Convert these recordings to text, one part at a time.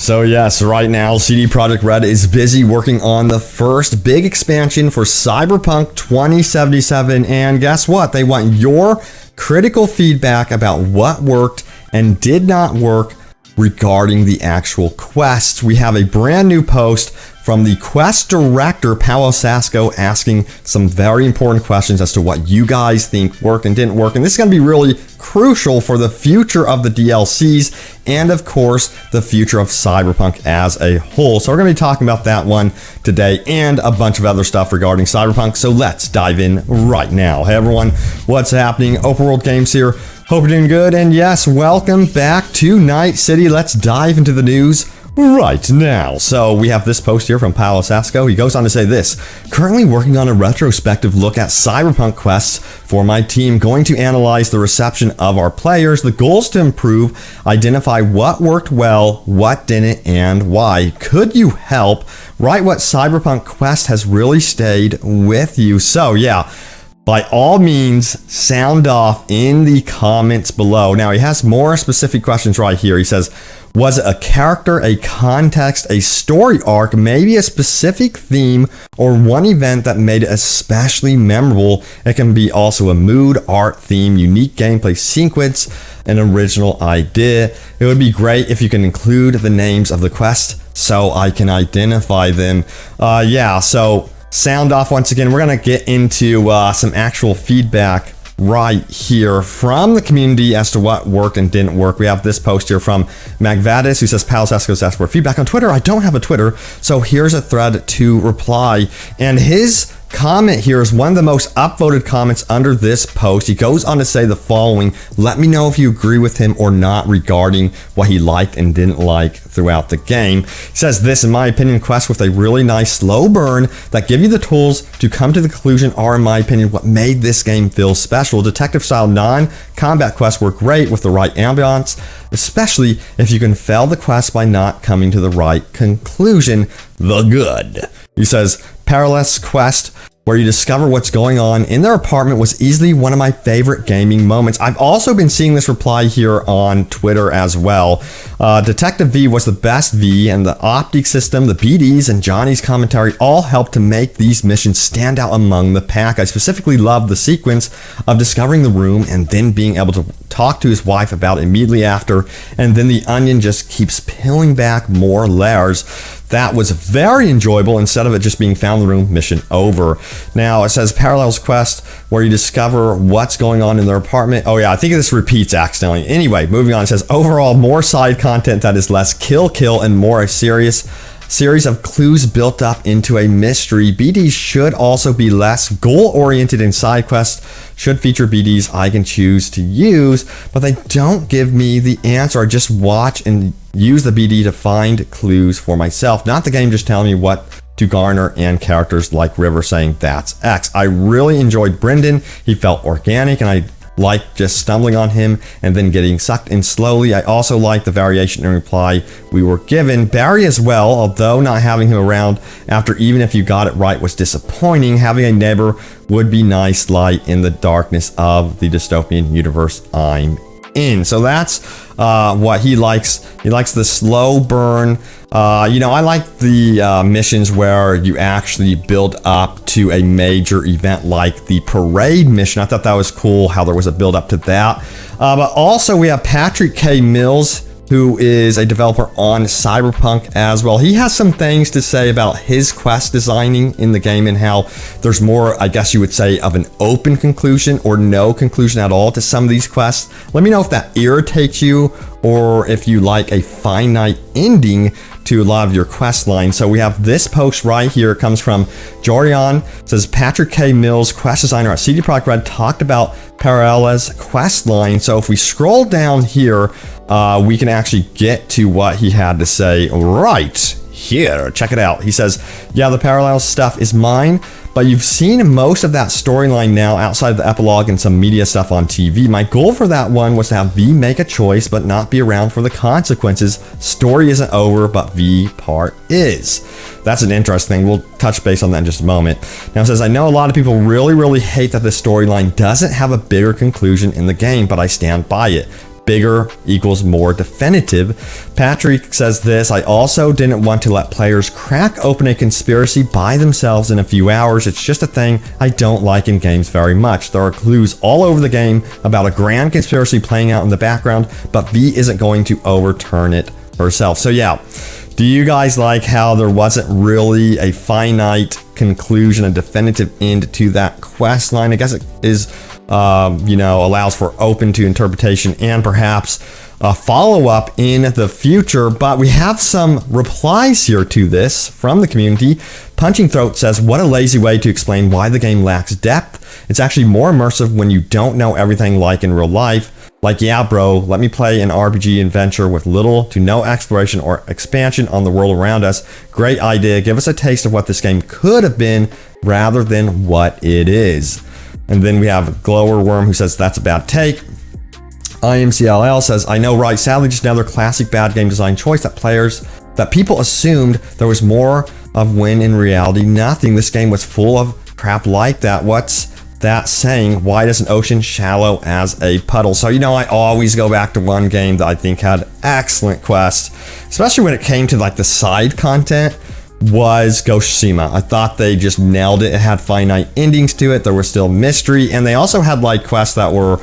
So yes, right now CD Projekt RED is busy working on the first big expansion for Cyberpunk 2077, and guess what? They want your critical feedback about what worked and did not work regarding the actual quests. We have a brand new post from the quest director, Paulo Sasco, asking some very important questions as to what you guys think worked and didn't work. And this is going to be really crucial for the future of the DLCs and, of course, the future of Cyberpunk as a whole. So we're going to be talking about that one today and a bunch of other stuff regarding Cyberpunk. So let's dive in right now. Hey everyone, what's happening? Open World Games here. Hope you're doing good. And yes, welcome back to Night City. Let's dive into the news right now. So we have this post here from Paulo Sasco. He goes on to say this: currently working on a retrospective look at Cyberpunk quests for my team, going to analyze the reception of our players, the goals to improve, identify what worked well, what didn't, and why. Could you help write what Cyberpunk quest has really stayed with you? So yeah, by all means, sound off in the comments below. Now, he has more specific questions right here. He says, was it a character, a context, a story arc, maybe a specific theme, or one event that made it especially memorable? It can be also a mood, art, theme, unique gameplay sequence, an original idea. It would be great if you can include the names of the quests so I can identify them. So sound off once again. We're going to get into some actual feedback right here from the community as to what worked and didn't work. We have this post here from Magvadis, who says, Paulo Sasco's asked for feedback on Twitter. I don't have a Twitter, so here's a thread to reply. And his comment here is one of the most upvoted comments under this post. He goes on to say the following: let me know if you agree with him or not regarding what he liked and didn't like throughout the game. He says this: in my opinion, quests with a really nice slow burn that give you the tools to come to the conclusion are, in my opinion, what made this game feel special. Detective style non-combat quests work great with the right ambiance, especially if you can fail the quest by not coming to the right conclusion. The good. He says, Perilous quest where you discover what's going on in their apartment was easily one of my favorite gaming moments. I've also been seeing this reply here on Twitter as well. Detective V was the best V, and the optic system, the BDs, and Johnny's commentary all helped to make these missions stand out among the pack. I specifically loved the sequence of discovering the room and then being able to talk to his wife about it immediately after, and then the onion just keeps peeling back more layers. That was very enjoyable instead of it just being found in the room, mission over. Now it says Parallels quest where you discover what's going on in their apartment. Oh yeah, I think this repeats accidentally. Anyway, moving on, it says overall more side content that is less kill and more a series of clues built up into a mystery. BDs should also be less goal-oriented, and side quests should feature BDs I can choose to use, but they don't give me the answer. I just watch and use the BD to find clues for myself, not the game just telling me what to garner, and characters like River saying that's X. I really enjoyed Brendan. He felt organic, and I like just stumbling on him and then getting sucked in slowly. I also like the variation in reply we were given. Barry as well, although not having him around after even if you got it right was disappointing. Having a neighbor would be nice light in the darkness of the dystopian universe I'm in. So that's what he likes. He likes the slow burn. I like the missions where you actually build up to a major event like the parade mission. I thought that was cool how there was a build up to that. But also we have Patrick K. Mills, who is a developer on Cyberpunk as well. He has some things to say about his quest designing in the game and how there's more, I guess you would say, of an open conclusion or no conclusion at all to some of these quests. Let me know if that irritates you or if you like a finite ending to a lot of your quest lines. So we have this post right here. It comes from Jorian. It says Patrick K. Mills, quest designer at CD Projekt RED, talked about Parallels quest line. So if we scroll down here, we can actually get to what he had to say right here. Check it out. He says, yeah, the Parallels stuff is mine, but you've seen most of that storyline now outside of the epilogue and some media stuff on TV. My goal for that one was to have V make a choice but not be around for the consequences. Story isn't over, but V part is. That's an interesting thing. We'll touch base on that in just a moment. Now it says, I know a lot of people really hate that the storyline doesn't have a bigger conclusion in the game, but I stand by it. bigger equals more definitive. Patrick says this: I also didn't want to let players crack open a conspiracy by themselves in a few hours. It's just a thing I don't like in games very much. There are clues all over the game about a grand conspiracy playing out in the background, but V isn't going to overturn it herself. So yeah, do you guys like how there wasn't really a finite conclusion, a definitive end to that quest line? I guess it is, you know, allows for open to interpretation and perhaps a follow-up in the future. But we have some replies here to this from the community. Punching Throat says, what a lazy way to explain why the game lacks depth. It's actually more immersive when you don't know everything like in real life. Like, yeah, bro, let me play an RPG adventure with little to no exploration or expansion on the world around us. Great idea. Give us a taste of what this game could have been rather than what it is. And then we have Glower Worm who says that's a bad take. IMCLL says, I know, right? Sadly, just another classic bad game design choice that people assumed there was more of when in reality nothing. This game was full of crap like that. What's that saying? Why does an ocean shallow as a puddle? So, you know, I always go back to one game that I think had excellent quests, especially when it came to like the side content, was Ghost of Tsushima. I thought they just nailed it. It had finite endings to it. There was still mystery, and they also had like quests that were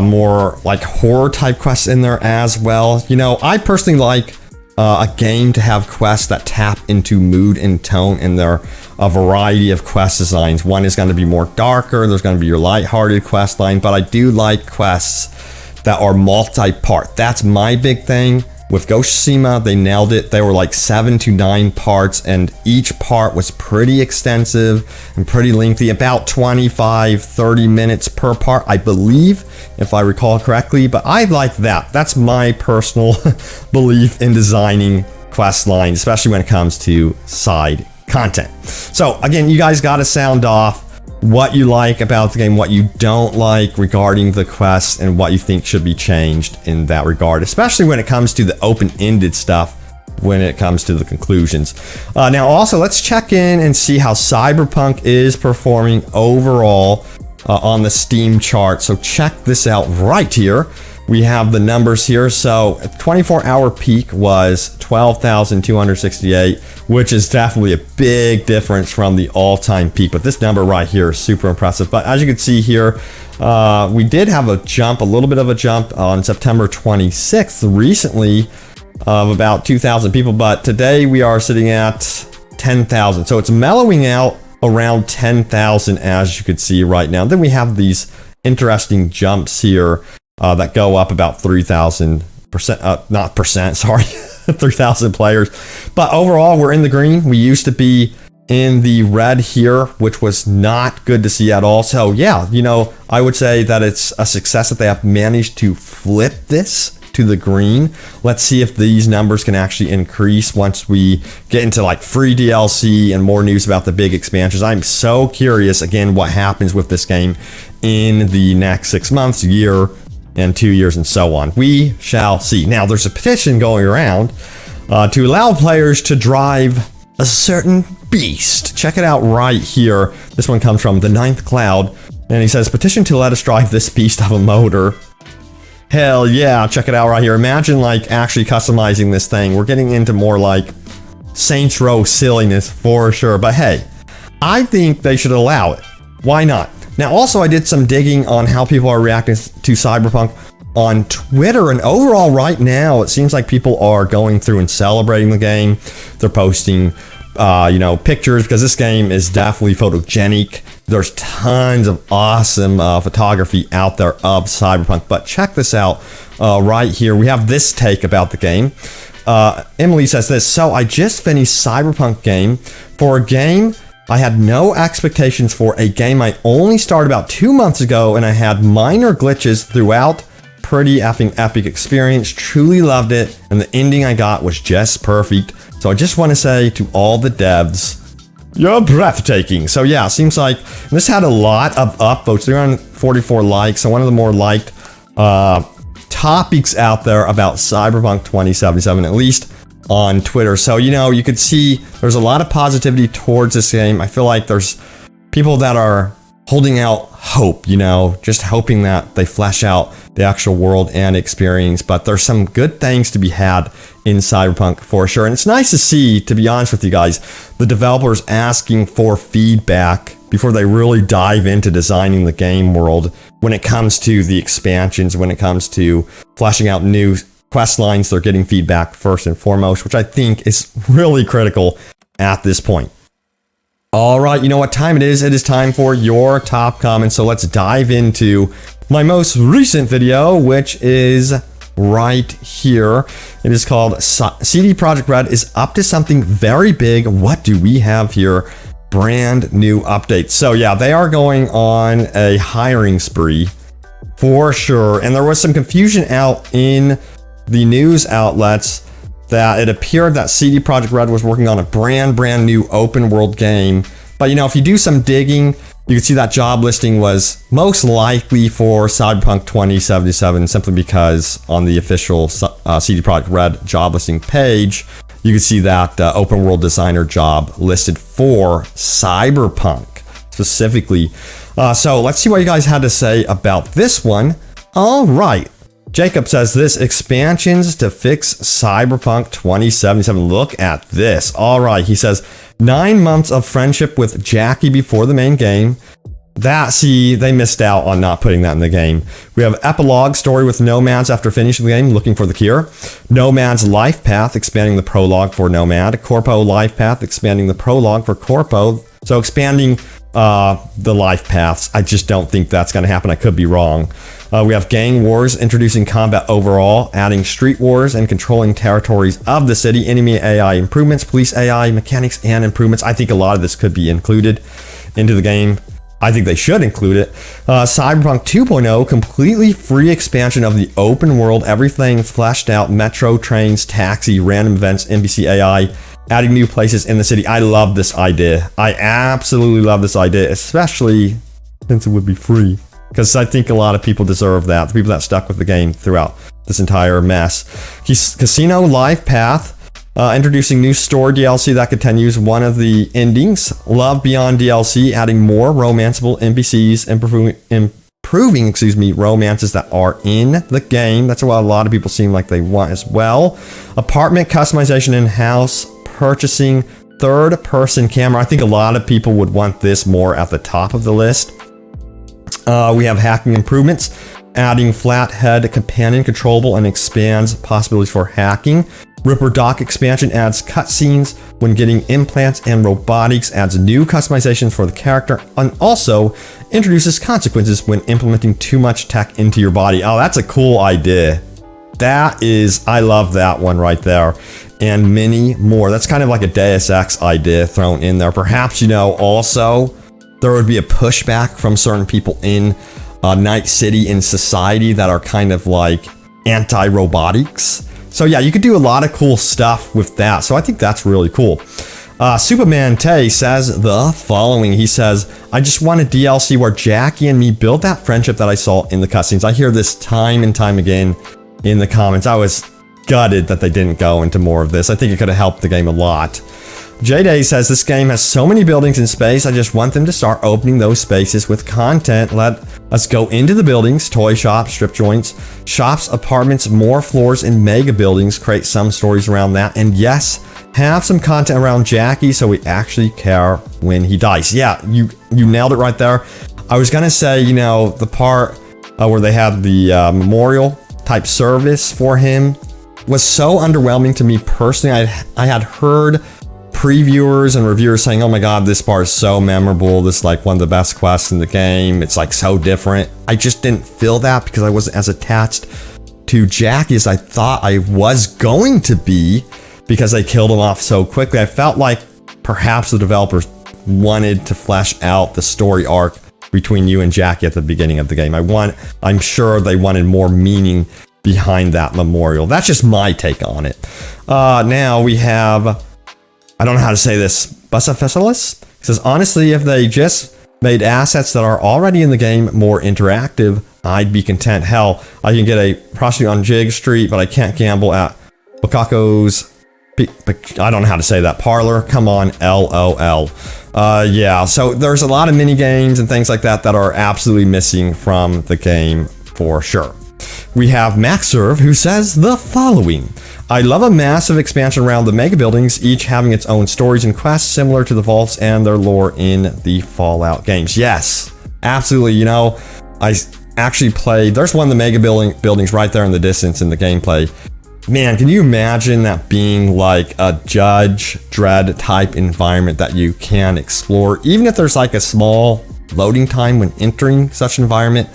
more like horror type quests in there as well. You know, I personally like a game to have quests that tap into mood and tone, and there are a variety of quest designs. One is going to be more darker, there's going to be your lighthearted quest line, but I do like quests that are multi-part. That's my big thing. With Ghost of Tsushima, they nailed it. They were like 7 to 9 parts, and each part was pretty extensive and pretty lengthy, about 25-30 minutes per part, I believe, if I recall correctly. But I like that. That's my personal belief in designing quest lines, especially when it comes to side content. So again, you guys got to sound off what you like about the game, what you don't like regarding the quests, and what you think should be changed in that regard, especially when it comes to the open-ended stuff, when it comes to the conclusions. Now also, let's check in and see how Cyberpunk is performing overall on the Steam chart. So check this out right here. We have the numbers here. So 24-hour peak was 12,268, which is definitely a big difference from the all-time peak. But this number right here is super impressive. But as you can see here, we did have a jump, a little bit of a jump on September 26th recently of about 2,000 people. But today we are sitting at 10,000. So it's mellowing out around 10,000 as you can see right now. Then we have these interesting jumps here that go up about 3,000%, not percent, sorry, 3,000 players. But overall, we're in the green. We used to be in the red here, which was not good to see at all. So yeah, you know, I would say that it's a success that they have managed to flip this to the green. Let's see if these numbers can actually increase once we get into like free DLC and more news about the big expansions. I'm so curious, again, what happens with this game in the next 6 months, year, and 2 years, and so on. We shall see. Now, there's a petition going around to allow players to drive a certain beast. Check it out right here. This one comes from the Ninth Cloud, and he says, petition to let us drive this beast of a motor. Hell yeah, check it out right here. Imagine like actually customizing this thing. We're getting into more like Saints Row silliness for sure, but hey, I think they should allow it. Why not? Now, also, I did some digging on how people are reacting to Cyberpunk on Twitter, and overall right now, it seems like people are going through and celebrating the game. They're posting, you know, pictures, because this game is definitely photogenic. There's tons of awesome photography out there of Cyberpunk, but check this out right here. We have this take about the game. Emily says this: so I just finished Cyberpunk game. For a game I had no expectations for, a game I only started about 2 months ago, and I had minor glitches throughout. Pretty effing epic experience. Truly loved it, and the ending I got was just perfect. So I just want to say to all the devs, you're breathtaking. So yeah, seems like this had a lot of upvotes. 344 likes. So one of the more liked topics out there about Cyberpunk 2077, at least on Twitter. So, you know, you could see there's a lot of positivity towards this game. I feel like there's people that are holding out hope, you know, just hoping that they flesh out the actual world and experience. But there's some good things to be had in Cyberpunk for sure. And it's nice to see, to be honest with you guys, the developers asking for feedback before they really dive into designing the game world when it comes to the expansions, when it comes to fleshing out new quest lines. They're getting feedback first and foremost, which I think is really critical at this point. All right, you know what time it is? It is time for your top comments. So let's dive into my most recent video, which is right here. It is called CD Projekt RED is up to something very big. What do we have here? Brand new updates. So yeah, they are going on a hiring spree for sure. And there was some confusion out in the news outlets that it appeared that CD Projekt RED was working on a brand new open world game. But you know, if you do some digging, you can see that job listing was most likely for Cyberpunk 2077, simply because on the official CD Projekt RED job listing page, you can see that open world designer job listed for Cyberpunk specifically. So let's see what you guys had to say about this one. All right. Jacob says this: expansions to fix Cyberpunk 2077. Look at this. All right. He says 9 months of friendship with Jackie before the main game. They missed out on not putting that in the game. We have epilogue story with nomads after finishing the game, looking for the cure. Nomad's life path, expanding the prologue for Nomad. Corpo life path, expanding the prologue for Corpo. So expanding the life paths. I just don't think that's going to happen. I could be wrong. We have gang wars, introducing combat overall, adding street wars and controlling territories of the city. Enemy AI improvements, police AI mechanics and improvements. I think a lot of this could be included into the game. I think they should include it. Cyberpunk 2.0, completely free expansion of the open world, everything fleshed out, metro, trains, taxi, random events, NPC AI, adding new places in the city. I love this idea. I absolutely love this idea, especially since it would be free, because I think a lot of people deserve that. The people that stuck with the game throughout this entire mess. Casino life path. Introducing new story DLC that continues one of the endings. Love Beyond DLC, adding more romanceable NPCs, improving romances that are in the game. That's what a lot of people seem like they want as well. Apartment customization and house purchasing, third-person camera. I think a lot of people would want this more at the top of the list. We have hacking improvements, adding flathead companion controllable and expands possibilities for hacking. Ripper Dock expansion adds cutscenes when getting implants, and robotics adds new customizations for the character, and also introduces consequences when implementing too much tech into your body. Oh, that's a cool idea. I love that one right there. And many more. That's kind of like a Deus Ex idea thrown in there. Perhaps, you know, also there would be a pushback from certain people in Night City in society that are kind of like anti-robotics. So yeah, you could do a lot of cool stuff with that. So I think that's really cool. Superman Tay says the following. He says, I just want a DLC where Jackie and me build that friendship that I saw in the cutscenes. I hear this time and time again in the comments. I was gutted that they didn't go into more of this. I think it could have helped the game a lot. J-Day says, this game has so many buildings in space. I just want them to start opening those spaces with content. Let us go into the buildings, toy shops, strip joints, shops, apartments, more floors in mega buildings, create some stories around that. And yes, have some content around Jackie so we actually care when he dies. Yeah, you nailed it right there. I was gonna say, you know, the part where they had the memorial type service for him was so underwhelming to me personally. I had heard previewers and reviewers saying, oh my god, this part is so memorable, this is like one of the best quests in the game, it's like so different. I just didn't feel that because I wasn't as attached to Jackie as I thought I was going to be, because they killed him off so quickly. I felt like perhaps the developers wanted to flesh out the story arc between you and Jackie at the beginning of the game. I'm sure they wanted more meaning behind that memorial. That's just my take on it. Now we have, I don't know how to say this, Busafasalis says, honestly, if they just made assets that are already in the game more interactive, I'd be content. Hell, I can get a prostitute on Jig Street, but I can't gamble at Bukako's, I don't know how to say that, parlor. Come on, LOL. Yeah, so there's a lot of mini games and things like that that are absolutely missing from the game for sure. We have MaxServe, who says the following. I love a massive expansion around the mega buildings, each having its own stories and quests similar to the vaults and their lore in the Fallout games. Yes, absolutely. You know, I actually played, there's one of the mega buildings right there in the distance in the gameplay. Man, can you imagine that being like a Judge Dredd type environment that you can explore? Even if there's like a small loading time when entering such an environment,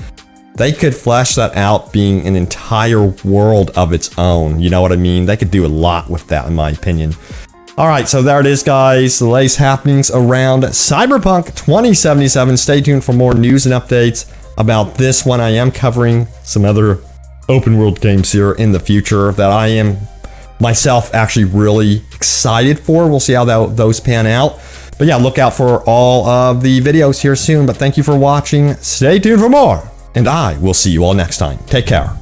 they could flesh that out being an entire world of its own. You know what I mean? They could do a lot with that, in my opinion. All right, so there it is, guys. The latest happenings around Cyberpunk 2077. Stay tuned for more news and updates about this one. I am covering some other open world games here in the future that I am myself actually really excited for. We'll see how those pan out. But yeah, look out for all of the videos here soon. But thank you for watching. Stay tuned for more. And I will see you all next time. Take care.